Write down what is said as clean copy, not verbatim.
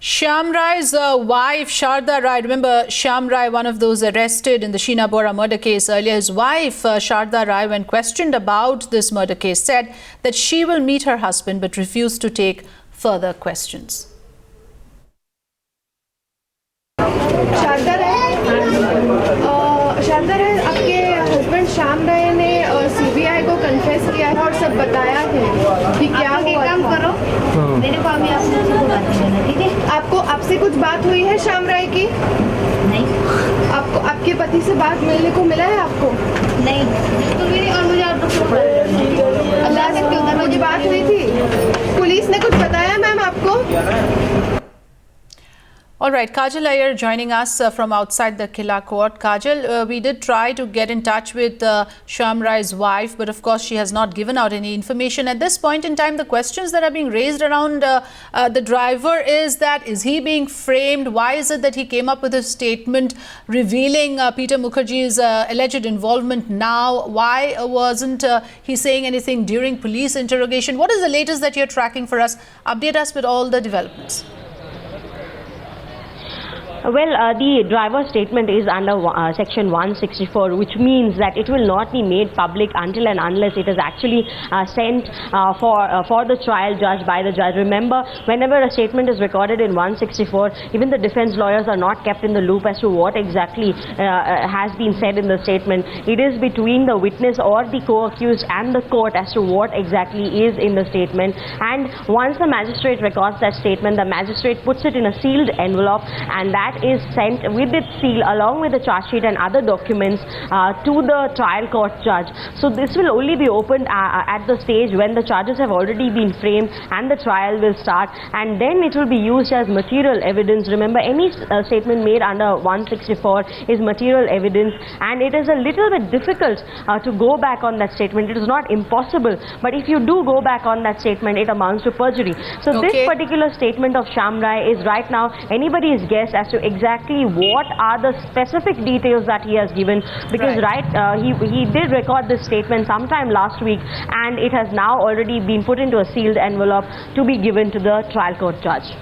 Shyam Rai's wife, Sharda Rai, remember Shyam Rai, one of those arrested in the Sheena Bora murder case earlier, his wife, Sharda Rai, when questioned about this murder case, said that she will meet her husband but refused to take further questions. Sharda राय आपके husband Shyam राय ने CBI को confess किया है और सब बताया है कि क्या हुआ। काम करो, मेरे को अभी आपसे कुछ बात करना, ठीक है? आपसे कुछ बात हुई है श्याम राय की? नहीं। आपको आपके पति से बात मिलने को मिला है आपको? नहीं, बिल्कुल भी नहीं। और मुझे अल्लाह से मुझे बात हुई थी, पुलिस ने कुछ बताया मैम आपको? All right, Kajal Iyer joining us from outside the Killa court. Kajal, we did try to get in touch with Shyam Rai's wife, but of course she has not given out any information. At this point in time, the questions that are being raised around the driver is that, is he being framed? Why is it that he came up with a statement revealing Peter Mukherjee's alleged involvement now? Why wasn't he saying anything during police interrogation? What is the latest that you're tracking for us? Update us with all the developments. Well, the driver's statement is under section 164, which means that it will not be made public until and unless it is actually sent for the trial judge by the judge. Remember, whenever a statement is recorded in 164, even the defense lawyers are not kept in the loop as to what exactly has been said in the statement. It is between the witness or the co-accused and the court as to what exactly is in the statement. And once the magistrate records that statement, the magistrate puts it in a sealed envelope, and that is sent with its seal along with the charge sheet and other documents to the trial court judge. So this will only be opened at the stage when the charges have already been framed and the trial will start, and then it will be used as material evidence. Remember, any statement made under 164 is material evidence, and it is a little bit difficult to go back on that statement. It is not impossible, but if you do go back on that statement, it amounts to perjury. So this particular statement of Shyam Rai is right now anybody's guess as to exactly what are the specific details that he has given, because he did record this statement sometime last week, and it has now already been put into a sealed envelope to be given to the trial court judge.